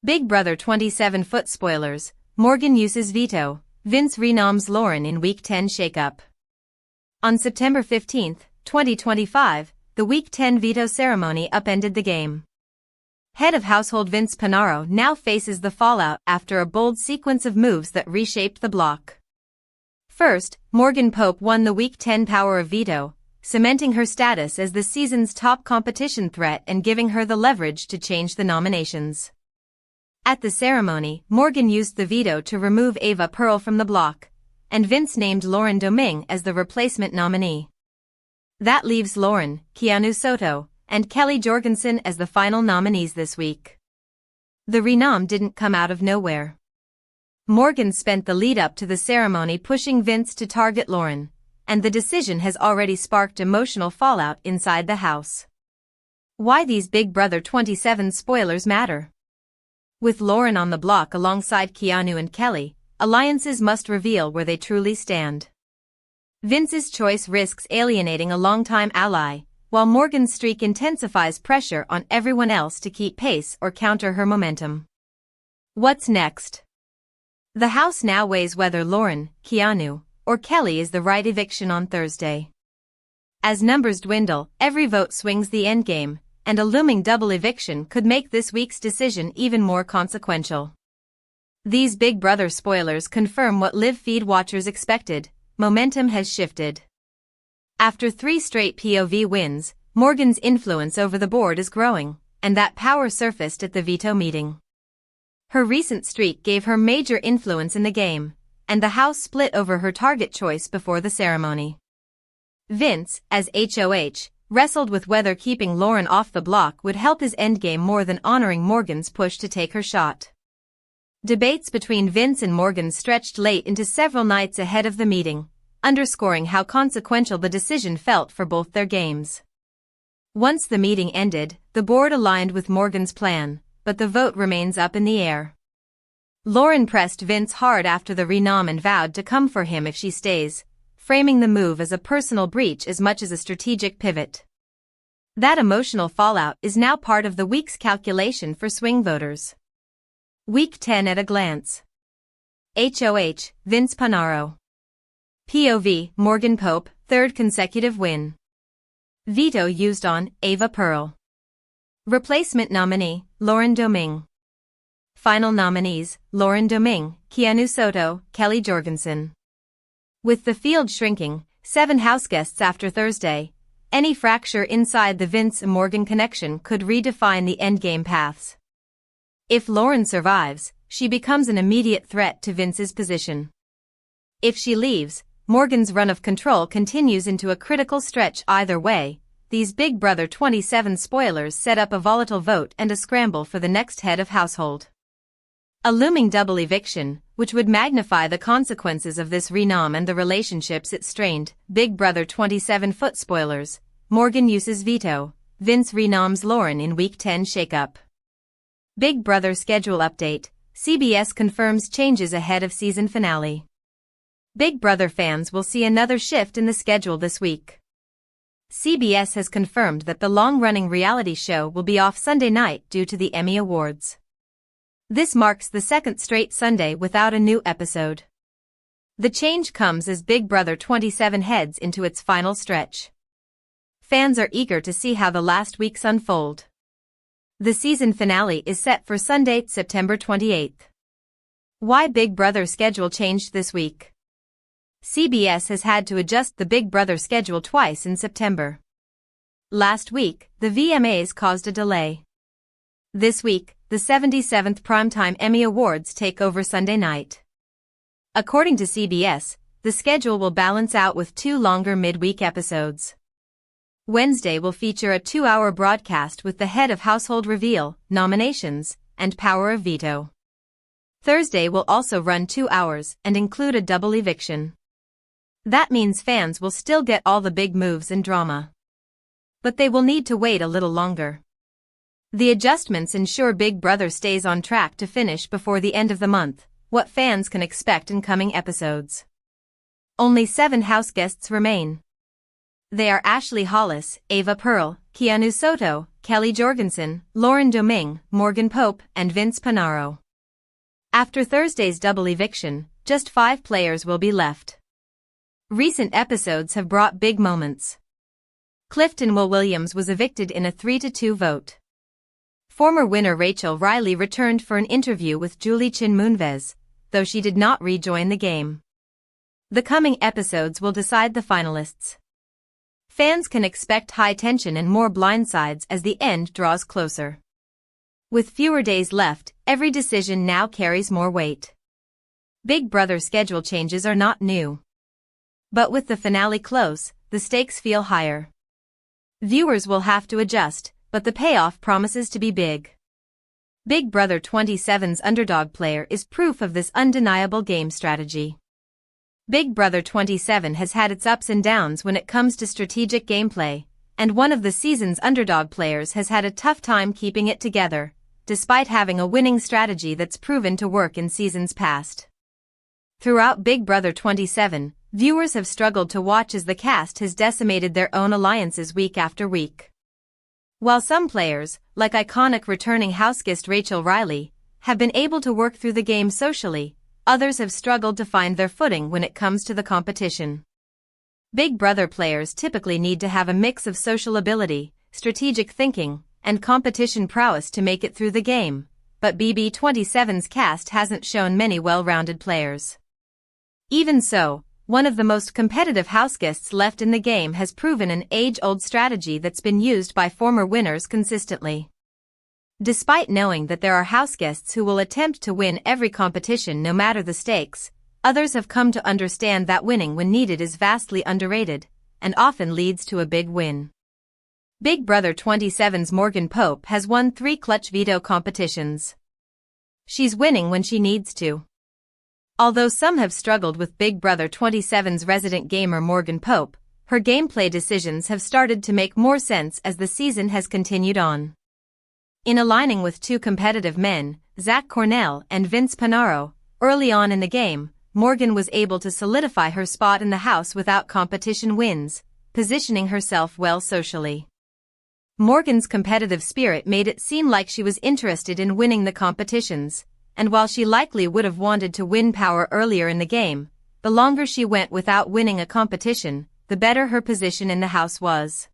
Big Brother 27-foot spoilers, Morgan uses veto, Vince renoms Lauren in Week 10 shakeup. On September 15, 2025, the Week 10 veto ceremony upended the game. Head of household Vince Panaro now faces the fallout after a bold sequence of moves that reshaped the block. First, Morgan Pope won the Week 10 power of veto, cementing her status as the season's top competition threat and giving her the leverage to change the nominations. At the ceremony, Morgan used the veto to remove Ava Pearl from the block, and Vince named Lauren Domingue as the replacement nominee. That leaves Lauren, Keanu Soto, and Kelley Jorgensen as the final nominees this week. The renom didn't come out of nowhere. Morgan spent the lead-up to the ceremony pushing Vince to target Lauren, and the decision has already sparked emotional fallout inside the house. Why these Big Brother 27 spoilers matter? With Lauren on the block alongside Keanu and Kelley, alliances must reveal where they truly stand. Vince's choice risks alienating a longtime ally, while Morgan's streak intensifies pressure on everyone else to keep pace or counter her momentum. What's next? The house now weighs whether Lauren, Keanu, or Kelley is the right eviction on Thursday. As numbers dwindle, every vote swings the endgame, and a looming double eviction could make this week's decision even more consequential. These Big Brother spoilers confirm what live feed watchers expected: momentum has shifted. After 3 straight POV wins, Morgan's influence over the board is growing, and that power surfaced at the veto meeting. Her recent streak gave her major influence in the game, and the house split over her target choice before the ceremony. Vince, as HOH, wrestled with whether keeping Lauren off the block would help his endgame more than honoring Morgan's push to take her shot. Debates between Vince and Morgan stretched late into several nights ahead of the meeting, underscoring how consequential the decision felt for both their games. Once the meeting ended, the board aligned with Morgan's plan, but the vote remains up in the air. Lauren pressed Vince hard after the renom and vowed to come for him if she stays, framing the move as a personal breach as much as a strategic pivot. That emotional fallout is now part of the week's calculation for swing voters. Week 10 at a glance. HOH, Vince Panaro. POV, Morgan Pope, 3rd consecutive win. Veto used on Ava Pearl. Replacement nominee, Lauren Domingue. Final nominees, Lauren Domingue, Keanu Soto, Kelley Jorgensen. With the field shrinking, 7 houseguests after Thursday, any fracture inside the Vince and Morgan connection could redefine the endgame paths. If Lauren survives, she becomes an immediate threat to Vince's position. If she leaves, Morgan's run of control continues into a critical stretch. Either way, these Big Brother 27 spoilers set up a volatile vote and a scramble for the next head of household. A looming double eviction, which would magnify the consequences of this renom and the relationships it strained. Big Brother 27-foot spoilers, Morgan uses veto, Vince renoms Lauren in Week 10 shakeup. Big Brother schedule update, CBS confirms changes ahead of season finale. Big Brother fans will see another shift in the schedule this week. CBS has confirmed that the long-running reality show will be off Sunday night due to the Emmy Awards. This marks the 2nd straight Sunday without a new episode. The change comes as Big Brother 27 heads into its final stretch. Fans are eager to see how the last weeks unfold. The season finale is set for Sunday, September 28. Why Big Brother schedule changed this week? CBS has had to adjust the Big Brother schedule twice in September. Last week, the VMAs caused a delay. This week, the 77th Primetime Emmy Awards take over Sunday night. According to CBS, the schedule will balance out with 2 longer midweek episodes. Wednesday will feature a 2-hour broadcast with the head of household reveal, nominations, and power of veto. Thursday will also run 2 hours and include a double eviction. That means fans will still get all the big moves and drama. But they will need to wait a little longer. The adjustments ensure Big Brother stays on track to finish before the end of the month. What fans can expect in coming episodes. Only 7 houseguests remain. They are Ashley Hollis, Ava Pearl, Keanu Soto, Kelley Jorgensen, Lauren Domingue, Morgan Pope, and Vince Panaro. After Thursday's double eviction, just 5 players will be left. Recent episodes have brought big moments. Clifton Will Williams was evicted in a 3-2 vote. Former winner Rachel Reilly returned for an interview with Julie Chin Moonves, though she did not rejoin the game. The coming episodes will decide the finalists. Fans can expect high tension and more blindsides as the end draws closer. With fewer days left, every decision now carries more weight. Big Brother schedule changes are not new. But with the finale close, the stakes feel higher. Viewers will have to adjust, but the payoff promises to be big. Big Brother 27's underdog player is proof of this undeniable game strategy. Big Brother 27 has had its ups and downs when it comes to strategic gameplay, and one of the season's underdog players has had a tough time keeping it together, despite having a winning strategy that's proven to work in seasons past. Throughout Big Brother 27, viewers have struggled to watch as the cast has decimated their own alliances week after week. While some players, like iconic returning houseguest Rachel Reilly, have been able to work through the game socially, others have struggled to find their footing when it comes to the competition. Big Brother players typically need to have a mix of social ability, strategic thinking, and competition prowess to make it through the game, but BB27's cast hasn't shown many well-rounded players. Even so, one of the most competitive houseguests left in the game has proven an age-old strategy that's been used by former winners consistently. Despite knowing that there are houseguests who will attempt to win every competition no matter the stakes, others have come to understand that winning when needed is vastly underrated, and often leads to a big win. Big Brother 27's Morgan Pope has won 3 clutch veto competitions. She's winning when she needs to. Although some have struggled with Big Brother 27's resident gamer Morgan Pope, her gameplay decisions have started to make more sense as the season has continued on. In aligning with 2 competitive men, Zach Cornell and Vince Panaro, early on in the game, Morgan was able to solidify her spot in the house without competition wins, positioning herself well socially. Morgan's competitive spirit made it seem like she was interested in winning the competitions, and while she likely would have wanted to win power earlier in the game, the longer she went without winning a competition, the better her position in the house was.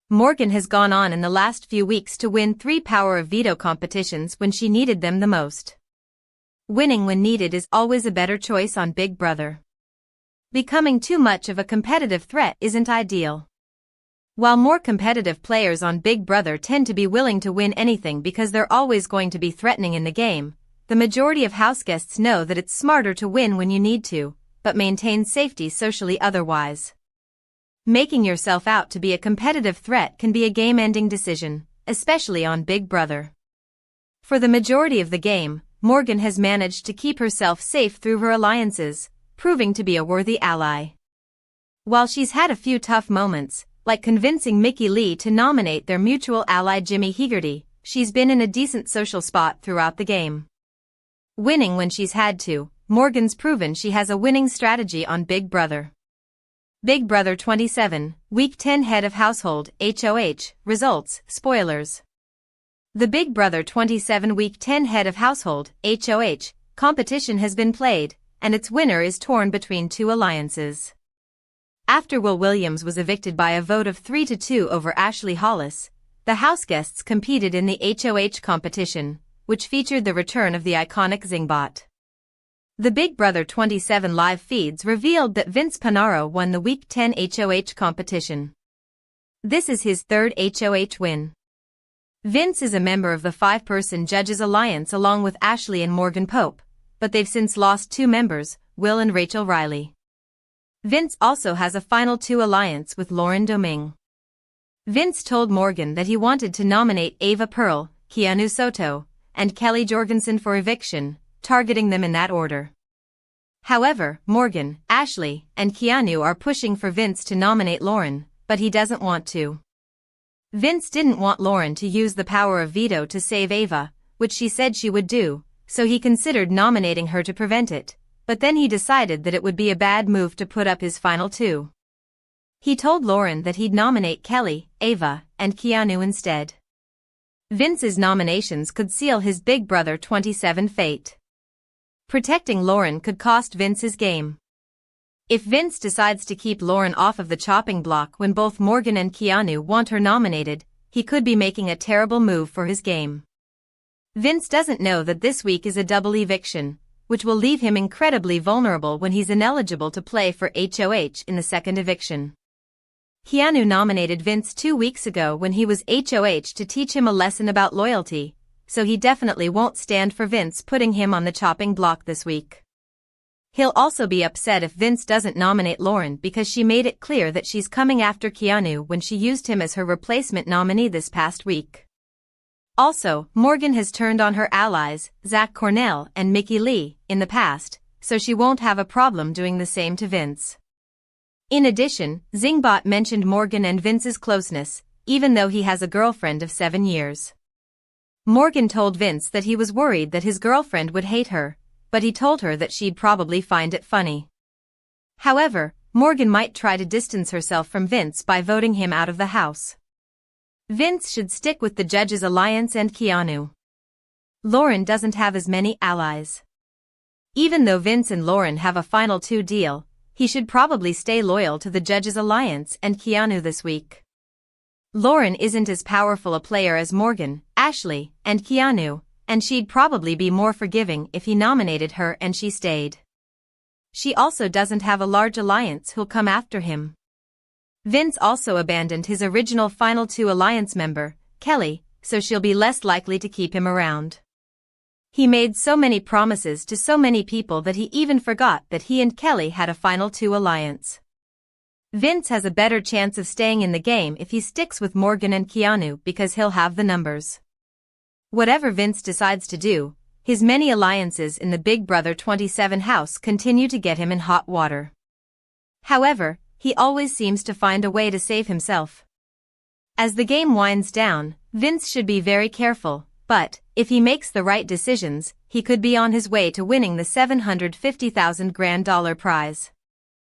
Morgan has gone on in the last few weeks to win 3 power of veto competitions when she needed them the most. Winning when needed is always a better choice on Big Brother. Becoming too much of a competitive threat isn't ideal. While more competitive players on Big Brother tend to be willing to win anything because they're always going to be threatening in the game, the majority of houseguests know that it's smarter to win when you need to, but maintain safety socially otherwise. Making yourself out to be a competitive threat can be a game-ending decision, especially on Big Brother. For the majority of the game, Morgan has managed to keep herself safe through her alliances, proving to be a worthy ally. While she's had a few tough moments, like convincing Mickey Lee to nominate their mutual ally Jimmy Hegarty, she's been in a decent social spot throughout the game. Winning when she's had to, Morgan's proven she has a winning strategy on Big Brother. Big Brother 27, Week 10 Head of Household, HOH, Results, Spoilers. The Big Brother 27 Week 10 Head of Household, HOH, competition has been played, and its winner is torn between 2 alliances. After Will Williams was evicted by a vote of 3-2 over Ashley Hollis, the houseguests competed in the HOH competition, which featured the return of the iconic Zingbot. The Big Brother 27 live feeds revealed that Vince Panaro won the Week 10 HOH competition. This is his 3rd HOH win. Vince is a member of the 5-person Judges Alliance along with Ashley and Morgan Pope, but they've since lost 2 members, Will and Rachel Reilly. Vince also has a final 2 alliance with Lauren Domingue. Vince told Morgan that he wanted to nominate Ava Pearl, Keanu Soto, and Kelley Jorgensen for eviction, targeting them in that order. However, Morgan, Ashley, and Keanu are pushing for Vince to nominate Lauren, but he doesn't want to. Vince didn't want Lauren to use the power of veto to save Ava, which she said she would do, so he considered nominating her to prevent it, but then he decided that it would be a bad move to put up his final 2. He told Lauren that he'd nominate Kelley, Ava, and Keanu instead. Vince's nominations could seal his Big Brother 27 fate. Protecting Lauren could cost Vince his game. If Vince decides to keep Lauren off of the chopping block when both Morgan and Keanu want her nominated, he could be making a terrible move for his game. Vince doesn't know that this week is a double eviction, which will leave him incredibly vulnerable when he's ineligible to play for HOH in the second eviction. Keanu nominated Vince 2 weeks ago when he was HOH to teach him a lesson about loyalty, so he definitely won't stand for Vince putting him on the chopping block this week. He'll also be upset if Vince doesn't nominate Lauren because she made it clear that she's coming after Keanu when she used him as her replacement nominee this past week. Also, Morgan has turned on her allies, Zach Cornell and Mickey Lee, in the past, so she won't have a problem doing the same to Vince. In addition, Zingbot mentioned Morgan and Vince's closeness, even though he has a girlfriend of 7 years. Morgan told Vince that he was worried that his girlfriend would hate her, but he told her that she'd probably find it funny. However, Morgan might try to distance herself from Vince by voting him out of the house. Vince should stick with the Judges Alliance and Keanu. Lauren doesn't have as many allies. Even though Vince and Lauren have a final 2 deal, he should probably stay loyal to the Judges Alliance and Keanu this week. Lauren isn't as powerful a player as Morgan, Ashley, and Keanu, and she'd probably be more forgiving if he nominated her and she stayed. She also doesn't have a large alliance who'll come after him. Vince also abandoned his original final 2 alliance member, Kelley, so she'll be less likely to keep him around. He made so many promises to so many people that he even forgot that he and Kelley had a final 2 alliance. Vince has a better chance of staying in the game if he sticks with Morgan and Keanu because he'll have the numbers. Whatever Vince decides to do, his many alliances in the Big Brother 27 house continue to get him in hot water. However, he always seems to find a way to save himself. As the game winds down, Vince should be very careful, but, if he makes the right decisions, he could be on his way to winning the $750,000 grand prize.